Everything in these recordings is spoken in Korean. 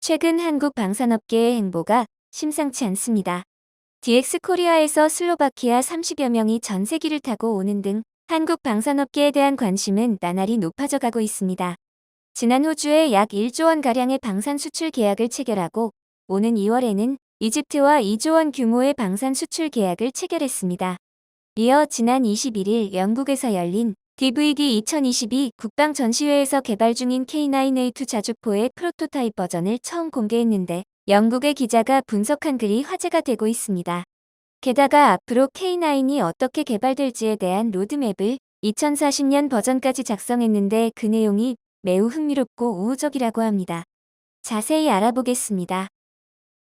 최근 한국 방산업계의 행보가 심상치 않습니다. DX 코리아에서 슬로바키아 30여 명이 전세기를 타고 오는 등 한국 방산업계에 대한 관심은 나날이 높아져 가고 있습니다. 지난 호주에 약 1조 원가량의 방산 수출 계약을 체결하고 오는 2월에는 이집트와 2조 원 규모의 방산 수출 계약을 체결했습니다. 이어 지난 21일 영국에서 열린 DVD 2022 국방 전시회에서 개발 중인 K9A2 자주포의 프로토타입 버전을 처음 공개했는데 영국의 기자가 분석한 글이 화제가 되고 있습니다. 게다가 앞으로 K9이 어떻게 개발될지에 대한 로드맵을 2040년 버전까지 작성했는데 그 내용이 매우 흥미롭고 우호적이라고 합니다. 자세히 알아보겠습니다.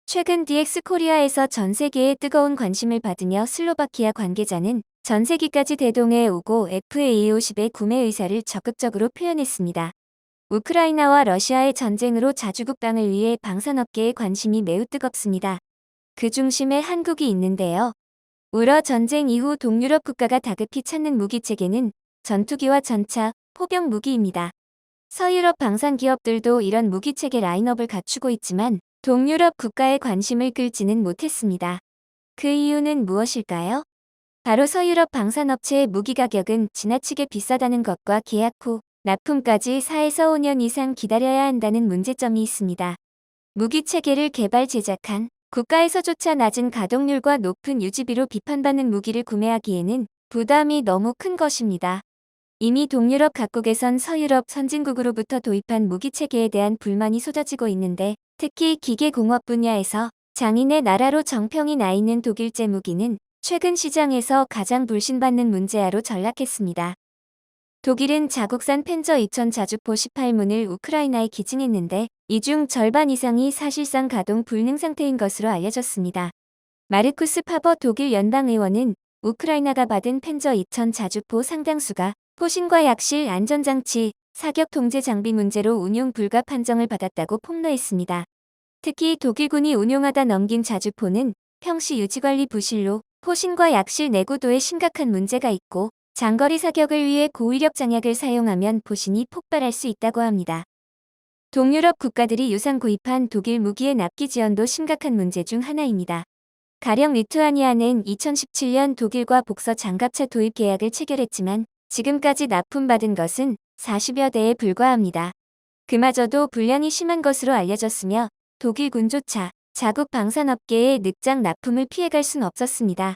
최근 DX 코리아에서 전 세계에 뜨거운 관심을 받으며 슬로바키아 관계자는 전세기까지 대동해 오고 FA50의 구매 의사를 적극적으로 표현했습니다. 우크라이나와 러시아의 전쟁으로 자주국방을 위해 방산업계의 관심이 매우 뜨겁습니다. 그 중심에 한국이 있는데요. 우러 전쟁 이후 동유럽 국가가 다급히 찾는 무기체계는 전투기와 전차, 포병 무기입니다. 서유럽 방산 기업들도 이런 무기체계 라인업을 갖추고 있지만 동유럽 국가의 관심을 끌지는 못했습니다. 그 이유는 무엇일까요? 바로 서유럽 방산업체의 무기 가격은 지나치게 비싸다는 것과 계약 후 납품까지 4에서 5년 이상 기다려야 한다는 문제점이 있습니다. 무기 체계를 개발 제작한 국가에서조차 낮은 가동률과 높은 유지비로 비판받는 무기를 구매하기에는 부담이 너무 큰 것입니다. 이미 동유럽 각국에선 서유럽 선진국으로부터 도입한 무기 체계에 대한 불만이 쏟아지고 있는데 특히 기계공업 분야에서 장인의 나라로 정평이 나 있는 독일제 무기는 최근 시장에서 가장 불신받는 문제아로 전락했습니다. 독일은 자국산 펜저 2000 자주포 18문을 우크라이나에 기증했는데 이 중 절반 이상이 사실상 가동 불능 상태인 것으로 알려졌습니다. 마르쿠스 파버 독일 연방의원은 우크라이나가 받은 펜저 2000 자주포 상당수가 포신과 약실 안전장치, 사격 통제 장비 문제로 운용 불가 판정을 받았다고 폭로했습니다. 특히 독일군이 운용하다 넘긴 자주포는 평시 유지관리 부실로 포신과 약실 내구도에 심각한 문제가 있고 장거리 사격을 위해 고위력 장약을 사용하면 포신이 폭발할 수 있다고 합니다. 동유럽 국가들이 유상 구입한 독일 무기의 납기 지연도 심각한 문제 중 하나입니다. 가령 리투아니아는 2017년 독일과 복서 장갑차 도입 계약을 체결했지만 지금까지 납품받은 것은 40여 대에 불과합니다. 그마저도 불량이 심한 것으로 알려졌으며 독일군조차 자국 방산업계의 늑장 납품을 피해갈 순 없었습니다.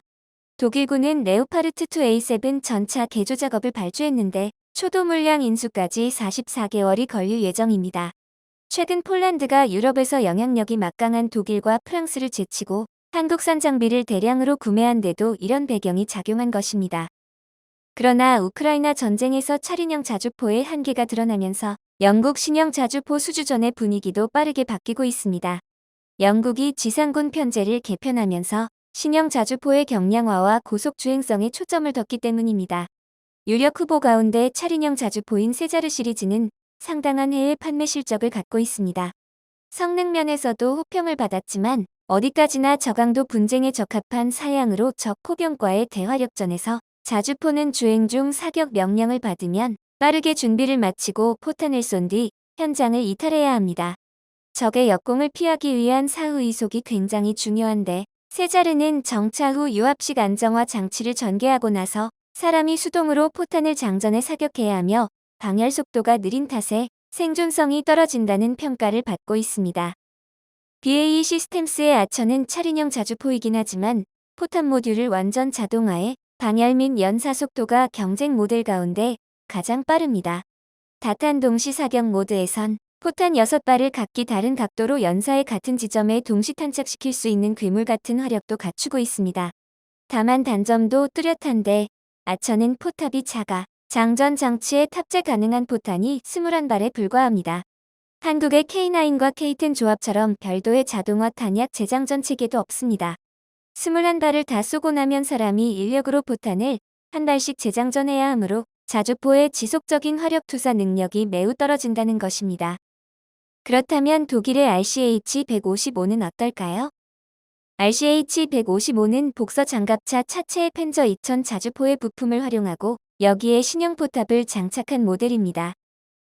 독일군은 레오파르트 2A7 전차 개조 작업을 발주했는데 초도 물량 인수까지 44개월이 걸릴 예정입니다. 최근 폴란드가 유럽에서 영향력이 막강한 독일과 프랑스를 제치고 한국산 장비를 대량으로 구매한 데도 이런 배경이 작용한 것입니다. 그러나 우크라이나 전쟁에서 차륜형 자주포의 한계가 드러나면서 영국 신형 자주포 수주전의 분위기도 빠르게 바뀌고 있습니다. 영국이 지상군 편제를 개편하면서 신형 자주포의 경량화와 고속 주행성에 초점을 뒀기 때문입니다. 유력 후보 가운데 차륜형 자주포인 세자르 시리즈는 상당한 해외 판매 실적을 갖고 있습니다. 성능 면에서도 호평을 받았지만 어디까지나 저강도 분쟁에 적합한 사양으로 적 포병과의 대화력전에서 자주포는 주행 중 사격 명령을 받으면 빠르게 준비를 마치고 포탄을 쏜 뒤 현장을 이탈해야 합니다. 적의 역공을 피하기 위한 사후 이속이 굉장히 중요한데 세자르는 정차 후 유압식 안정화 장치를 전개하고 나서 사람이 수동으로 포탄을 장전해 사격해야 하며 방열 속도가 느린 탓에 생존성이 떨어진다는 평가를 받고 있습니다. BAE 시스템스의 아처는 차륜형 자주포이긴 하지만 포탄 모듈을 완전 자동화해 방열 및 연사 속도가 경쟁 모델 가운데 가장 빠릅니다. 다탄 동시 사격 모드에선 포탄 6발을 각기 다른 각도로 연사의 같은 지점에 동시 탄착시킬 수 있는 괴물 같은 화력도 갖추고 있습니다. 다만 단점도 뚜렷한데 아처는 포탑이 작아 장전 장치에 탑재 가능한 포탄이 21발에 불과합니다. 한국의 K9과 K10 조합처럼 별도의 자동화 탄약 재장전 체계도 없습니다. 21발을 다 쏘고 나면 사람이 인력으로 포탄을 한 발씩 재장전해야 하므로 자주포의 지속적인 화력 투사 능력이 매우 떨어진다는 것입니다. 그렇다면 독일의 RCH-155는 어떨까요? RCH-155는 복서 장갑차 차체의 펜저 2000 자주포의 부품을 활용하고 여기에 신형 포탑을 장착한 모델입니다.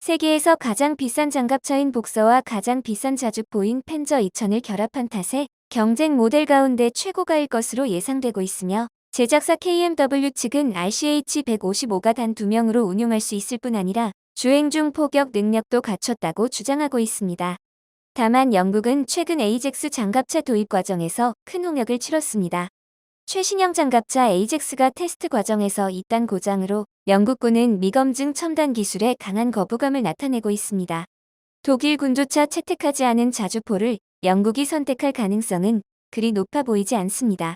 세계에서 가장 비싼 장갑차인 복서와 가장 비싼 자주포인 펜저 2000을 결합한 탓에 경쟁 모델 가운데 최고가일 것으로 예상되고 있으며 제작사 KMW 측은 RCH155가 단 2명으로 운용할 수 있을 뿐 아니라 주행 중 포격 능력도 갖췄다고 주장하고 있습니다. 다만 영국은 최근 에이젝스 장갑차 도입 과정에서 큰 홍역을 치렀습니다. 최신형 장갑차 에이젝스가 테스트 과정에서 잇단 고장으로 영국군은 미검증 첨단 기술에 강한 거부감을 나타내고 있습니다. 독일군조차 채택하지 않은 자주포를 영국이 선택할 가능성은 그리 높아 보이지 않습니다.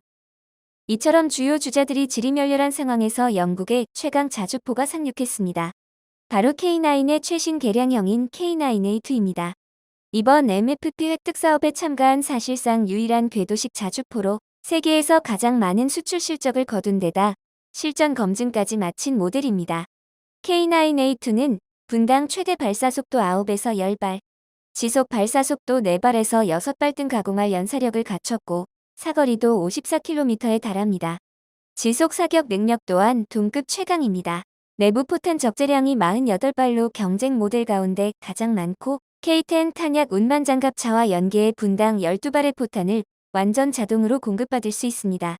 이처럼 주요 주자들이 지리멸렬한 상황에서 영국의 최강 자주포가 상륙했습니다. 바로 K9의 최신 개량형인 K9A2입니다. 이번 MFP 획득 사업에 참가한 사실상 유일한 궤도식 자주포로 세계에서 가장 많은 수출 실적을 거둔 데다 실전 검증까지 마친 모델입니다. K9A2는 분당 최대 발사속도 9에서 10발, 지속 발사속도 4발에서 6발 등 가공할 연사력을 갖췄고 사거리도 54km에 달합니다. 지속 사격 능력 또한 동급 최강입니다. 내부 포탄 적재량이 48발로 경쟁 모델 가운데 가장 많고 K10 탄약 운만 장갑차와 연계해 분당 12발의 포탄을 완전 자동으로 공급받을 수 있습니다.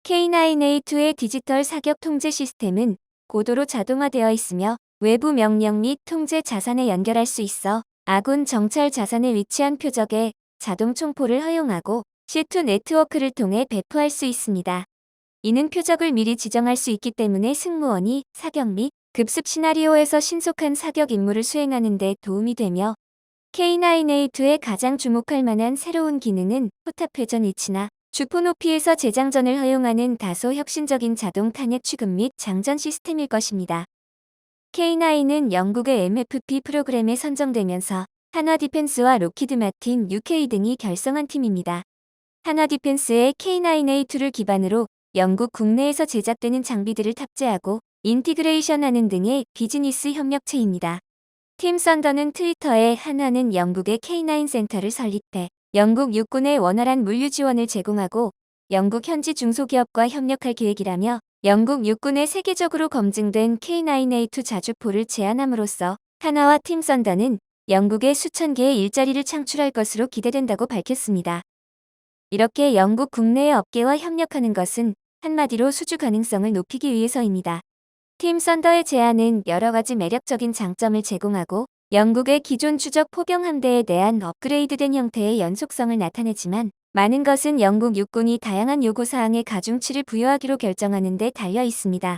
K9A2의 디지털 사격 통제 시스템은 고도로 자동화되어 있으며 외부 명령 및 통제 자산에 연결할 수 있어 아군 정찰 자산에 위치한 표적에 자동 총포를 허용하고 C2 네트워크를 통해 배포할 수 있습니다. 이는 표적을 미리 지정할 수 있기 때문에 승무원이 사격 및 급습 시나리오에서 신속한 사격 임무를 수행하는 데 도움이 되며 K9A2의 가장 주목할 만한 새로운 기능은 포탑 회전 위치나 주포 높이에서 재장전을 허용하는 다소 혁신적인 자동 탄약 취급 및 장전 시스템일 것입니다. K9은 영국의 MFP 프로그램에 선정되면서 한화 디펜스와 로키드 마틴 UK 등이 결성한 팀입니다. 한화 디펜스의 K9A2를 기반으로 영국 국내에서 제작되는 장비들을 탑재하고 인티그레이션하는 등의 비즈니스 협력체입니다. 팀 썬더는 트위터에 한화는 영국의 K9 센터를 설립해 영국 육군에 원활한 물류 지원을 제공하고 영국 현지 중소기업과 협력할 계획이라며 영국 육군에 세계적으로 검증된 K9A2 자주포를 제안함으로써 한화와 팀 썬더는 영국에 수천 개의 일자리를 창출할 것으로 기대된다고 밝혔습니다. 이렇게 영국 국내의 업계와 협력하는 것은 한마디로 수주 가능성을 높이기 위해서입니다. 팀 썬더의 제안은 여러 가지 매력적인 장점을 제공하고 영국의 기존 추적 포병 함대에 대한 업그레이드된 형태의 연속성을 나타내지만 많은 것은 영국 육군이 다양한 요구사항에 가중치를 부여하기로 결정하는 데 달려 있습니다.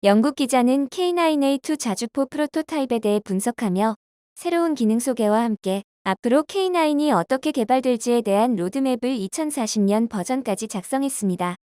영국 기자는 K9A2 자주포 프로토타입에 대해 분석하며 새로운 기능 소개와 함께 앞으로 K9이 어떻게 개발될지에 대한 로드맵을 2040년 버전까지 작성했습니다.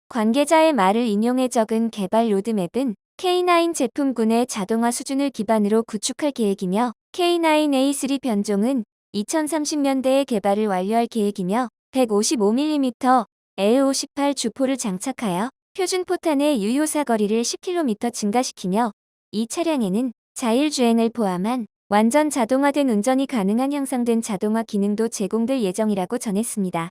관계자의 말을 인용해 적은 개발 로드맵은 K9 제품군의 자동화 수준을 기반으로 구축할 계획이며 K9A3 변종은 2030년대에 개발을 완료할 계획이며 155mm L58 주포를 장착하여 표준 포탄의 유효 사거리를 10km 증가시키며 이 차량에는 자율주행을 포함한 완전 자동화된 운전이 가능한 향상된 자동화 기능도 제공될 예정이라고 전했습니다.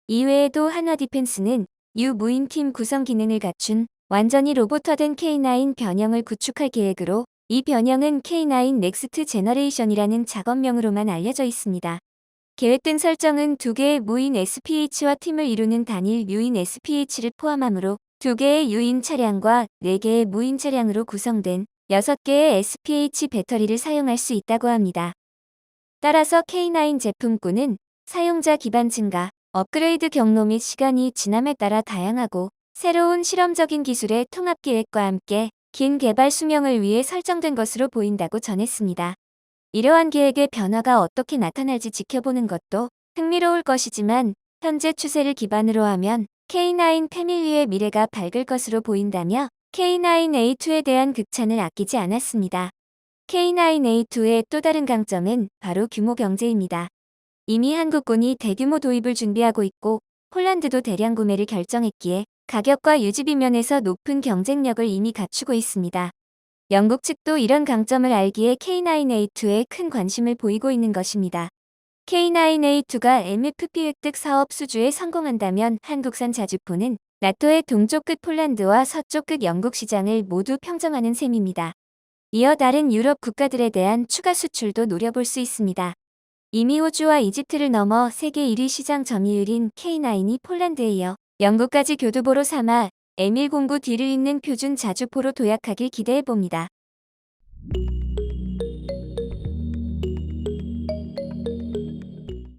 이외에도 한화 디펜스는 유무인팀 구성 기능을 갖춘 완전히 로봇화된 K9 변형을 구축할 계획으로 이 변형은 K9 넥스트 제너레이션이라는 작업명으로만 알려져 있습니다. 계획된 설정은 2개의 무인 SPH와 팀을 이루는 단일 유인 SPH를 포함하므로 2개의 유인 차량과 4개의 무인 차량으로 구성된 6개의 SPH 배터리를 사용할 수 있다고 합니다. 따라서 K9 제품군은 사용자 기반 증가, 업그레이드 경로 및 시간이 지남에 따라 다양하고 새로운 실험적인 기술의 통합 계획과 함께 긴 개발 수명을 위해 설정된 것으로 보인다고 전했습니다. 이러한 계획의 변화가 어떻게 나타날지 지켜보는 것도 흥미로울 것이지만 현재 추세를 기반으로 하면 K9 패밀리의 미래가 밝을 것으로 보인다며 K9A2에 대한 극찬을 아끼지 않았습니다. K9A2의 또 다른 강점은 바로 규모 경제입니다. 이미 한국군이 대규모 도입을 준비하고 있고 폴란드도 대량 구매를 결정했기에 가격과 유지비 면에서 높은 경쟁력을 이미 갖추고 있습니다. 영국 측도 이런 강점을 알기에 K9A2에 큰 관심을 보이고 있는 것입니다. K9A2가 MFP 획득 사업 수주에 성공한다면 한국산 자주포는 나토의 동쪽 끝 폴란드와 서쪽 끝 영국 시장을 모두 평정하는 셈입니다. 이어 다른 유럽 국가들에 대한 추가 수출도 노려볼 수 있습니다. 이미 호주와 이집트를 넘어 세계 1위 시장 점유율인 K9이 폴란드에 이어 영국까지 교두보로 삼아 M109D를 잇는 표준 자주포로 도약하길 기대해봅니다.